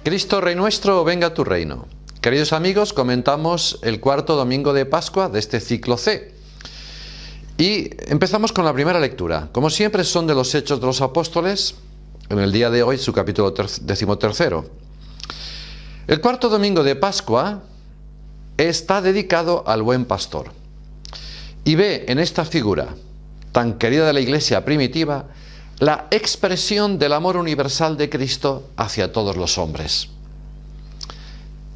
Cristo Rey nuestro, venga tu reino. Queridos amigos, comentamos el cuarto domingo de Pascua de este ciclo C. Y empezamos con la primera lectura. Como siempre son de los Hechos de los Apóstoles, en el día de hoy su capítulo 13. El cuarto domingo de Pascua está dedicado al buen pastor. Y ve en esta figura tan querida de la Iglesia primitiva la expresión del amor universal de Cristo hacia todos los hombres.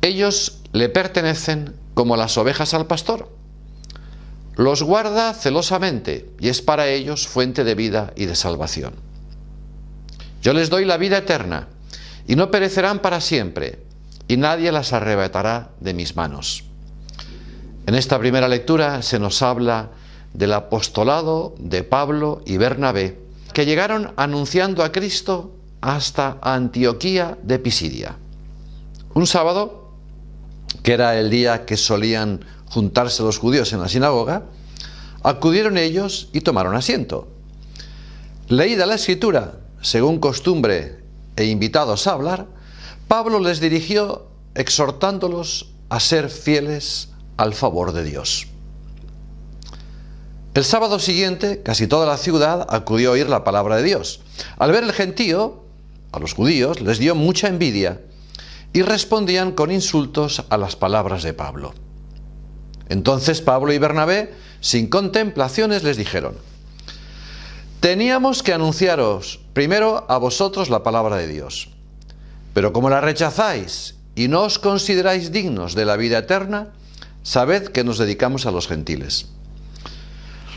Ellos le pertenecen como las ovejas al pastor. Los guarda celosamente y es para ellos fuente de vida y de salvación. Yo les doy la vida eterna y no perecerán para siempre, y nadie las arrebatará de mis manos. En esta primera lectura se nos habla del apostolado de Pablo y Bernabé, que llegaron anunciando a Cristo hasta Antioquía de Pisidia. Un sábado, que era el día que solían juntarse los judíos en la sinagoga, acudieron ellos y tomaron asiento. Leída la Escritura, según costumbre e invitados a hablar, Pablo les dirigió exhortándolos a ser fieles al favor de Dios. El sábado siguiente, casi toda la ciudad acudió a oír la palabra de Dios. Al ver el gentío, a los judíos les dio mucha envidia y respondían con insultos a las palabras de Pablo. Entonces Pablo y Bernabé, sin contemplaciones, les dijeron: teníamos que anunciaros primero a vosotros la palabra de Dios, pero como la rechazáis y no os consideráis dignos de la vida eterna, sabed que nos dedicamos a los gentiles.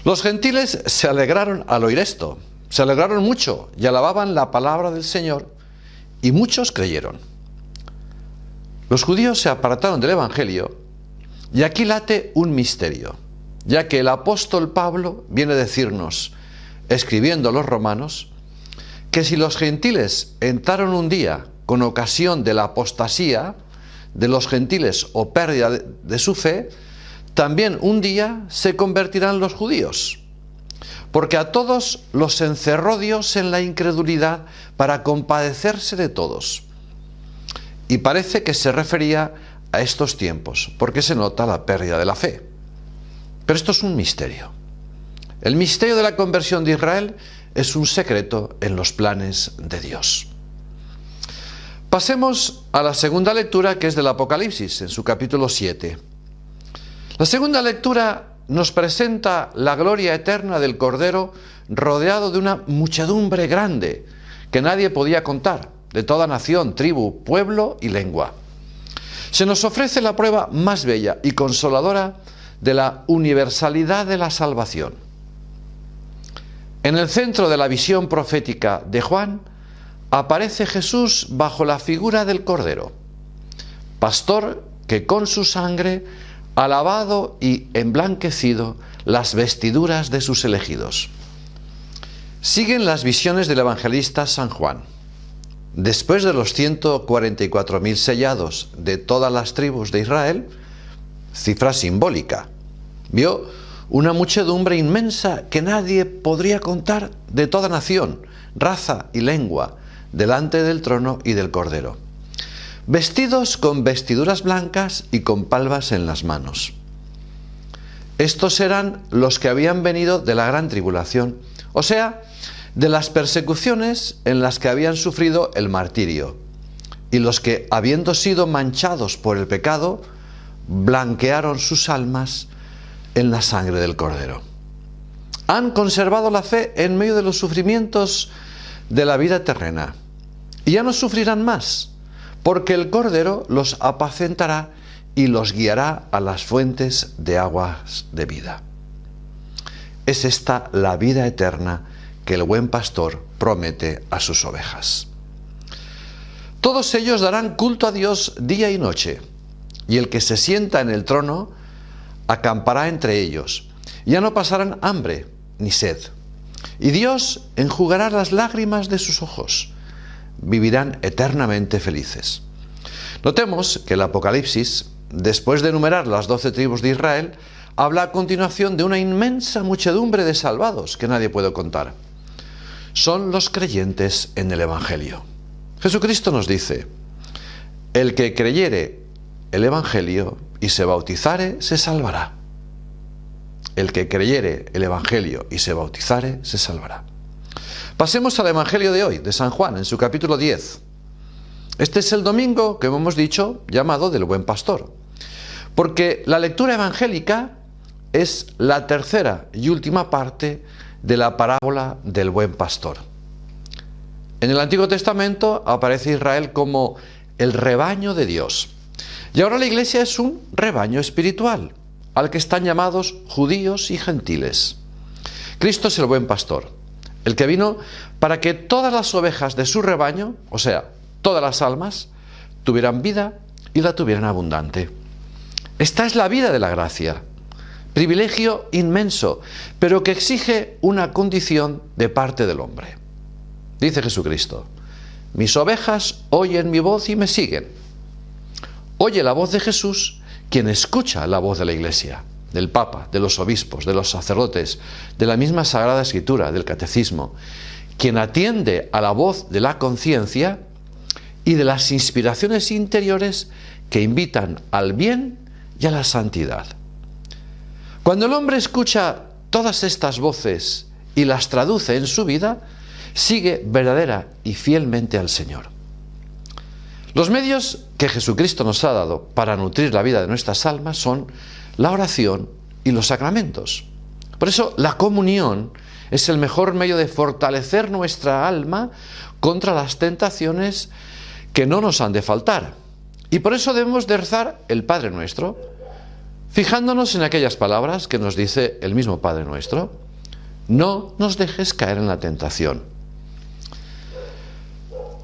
Los gentiles se alegraron al oír esto, se alegraron mucho y alababan la palabra del Señor, y muchos creyeron. Los judíos se apartaron del Evangelio, y aquí late un misterio, ya que el apóstol Pablo viene a decirnos, escribiendo a los romanos, que si los gentiles entraron un día con ocasión de la apostasía de los gentiles o pérdida de su fe, también un día se convertirán los judíos, porque a todos los encerró Dios en la incredulidad para compadecerse de todos. Y parece que se refería a estos tiempos, porque se nota la pérdida de la fe. Pero esto es un misterio. El misterio de la conversión de Israel es un secreto en los planes de Dios. Pasemos a la segunda lectura, que es del Apocalipsis, en su capítulo 7. La segunda lectura nos presenta la gloria eterna del Cordero rodeado de una muchedumbre grande que nadie podía contar, de toda nación, tribu, pueblo y lengua. Se nos ofrece la prueba más bella y consoladora de la universalidad de la salvación. En el centro de la visión profética de Juan aparece Jesús bajo la figura del Cordero, pastor que con su sangre ha lavado y emblanquecido las vestiduras de sus elegidos. Siguen las visiones del evangelista San Juan. Después de los 144.000 sellados de todas las tribus de Israel, cifra simbólica, vio una muchedumbre inmensa que nadie podría contar, de toda nación, raza y lengua, delante del trono y del Cordero, vestidos con vestiduras blancas y con palmas en las manos. Estos eran los que habían venido de la gran tribulación, o sea, de las persecuciones en las que habían sufrido el martirio, y los que, habiendo sido manchados por el pecado, blanquearon sus almas en la sangre del Cordero. Han conservado la fe en medio de los sufrimientos de la vida terrena, y ya no sufrirán más, porque el Cordero los apacentará y los guiará a las fuentes de aguas de vida. Es esta la vida eterna que el buen pastor promete a sus ovejas. Todos ellos darán culto a Dios día y noche, y el que se sienta en el trono acampará entre ellos. Ya no pasarán hambre ni sed, y Dios enjugará las lágrimas de sus ojos. Vivirán eternamente felices. Notemos que el Apocalipsis, después de enumerar las 12 tribus de Israel, habla a continuación de una inmensa muchedumbre de salvados que nadie puede contar. Son los creyentes en el Evangelio. Jesucristo nos dice: el que creyere el Evangelio y se bautizare, se salvará. El que creyere el Evangelio y se bautizare, se salvará. Pasemos al Evangelio de hoy, de San Juan, en su capítulo 10. Este es el domingo, que hemos dicho, llamado del Buen Pastor. Porque la lectura evangélica es la tercera y última parte de la parábola del Buen Pastor. En el Antiguo Testamento aparece Israel como el rebaño de Dios. Y ahora la Iglesia es un rebaño espiritual, al que están llamados judíos y gentiles. Cristo es el Buen Pastor, el que vino para que todas las ovejas de su rebaño, o sea, todas las almas, tuvieran vida y la tuvieran abundante. Esta es la vida de la gracia, privilegio inmenso, pero que exige una condición de parte del hombre. Dice Jesucristo: mis ovejas oyen mi voz y me siguen. Oye la voz de Jesús quien escucha la voz de la Iglesia, del Papa, de los obispos, de los sacerdotes, de la misma Sagrada Escritura, del Catecismo, quien atiende a la voz de la conciencia y de las inspiraciones interiores que invitan al bien y a la santidad. Cuando el hombre escucha todas estas voces y las traduce en su vida, sigue verdadera y fielmente al Señor. Los medios que Jesucristo nos ha dado para nutrir la vida de nuestras almas son la oración y los sacramentos. Por eso la comunión es el mejor medio de fortalecer nuestra alma contra las tentaciones que no nos han de faltar. Y por eso debemos de rezar el Padre Nuestro, fijándonos en aquellas palabras que nos dice el mismo Padre Nuestro: no nos dejes caer en la tentación.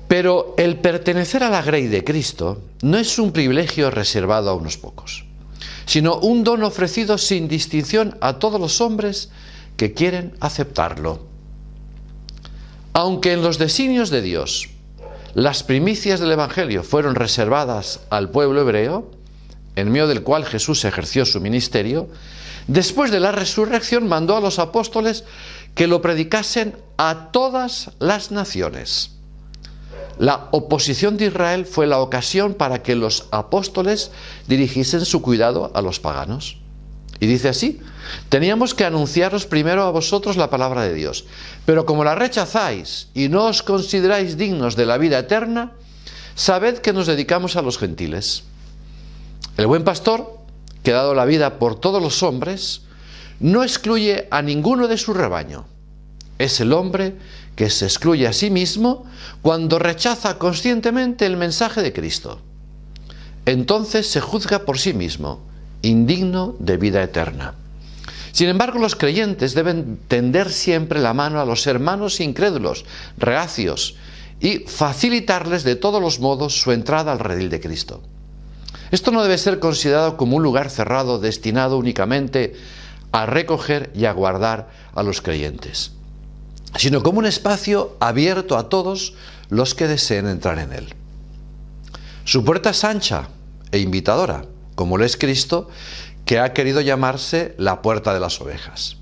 Pero el pertenecer a la grey de Cristo no es un privilegio reservado a unos pocos, sino un don ofrecido sin distinción a todos los hombres que quieren aceptarlo. Aunque en los designios de Dios las primicias del Evangelio fueron reservadas al pueblo hebreo, en medio del cual Jesús ejerció su ministerio, después de la resurrección mandó a los apóstoles que lo predicasen a todas las naciones. La oposición de Israel fue la ocasión para que los apóstoles dirigiesen su cuidado a los paganos. Y dice así: teníamos que anunciaros primero a vosotros la palabra de Dios, pero como la rechazáis y no os consideráis dignos de la vida eterna, sabed que nos dedicamos a los gentiles. El buen pastor, que ha dado la vida por todos los hombres, no excluye a ninguno de su rebaño. Es el hombre que se excluye a sí mismo cuando rechaza conscientemente el mensaje de Cristo. Entonces se juzga por sí mismo, indigno de vida eterna. Sin embargo, los creyentes deben tender siempre la mano a los hermanos incrédulos, reacios, y facilitarles de todos los modos su entrada al redil de Cristo. Esto no debe ser considerado como un lugar cerrado destinado únicamente a recoger y a guardar a los creyentes, sino como un espacio abierto a todos los que deseen entrar en él. Su puerta es ancha e invitadora, como lo es Cristo, que ha querido llamarse la puerta de las ovejas.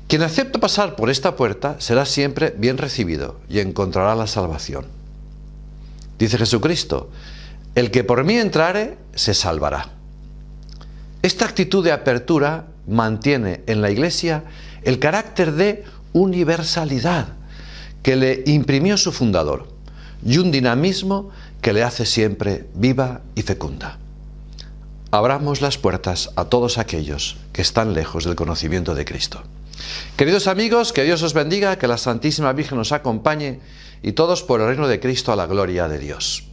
Quien acepta pasar por esta puerta será siempre bien recibido y encontrará la salvación. Dice Jesucristo: el que por mí entrare, se salvará. Esta actitud de apertura mantiene en la Iglesia el carácter de universalidad que le imprimió su fundador y un dinamismo que le hace siempre viva y fecunda. Abramos las puertas a todos aquellos que están lejos del conocimiento de Cristo. Queridos amigos, que Dios os bendiga, que la Santísima Virgen nos acompañe y todos por el reino de Cristo a la gloria de Dios.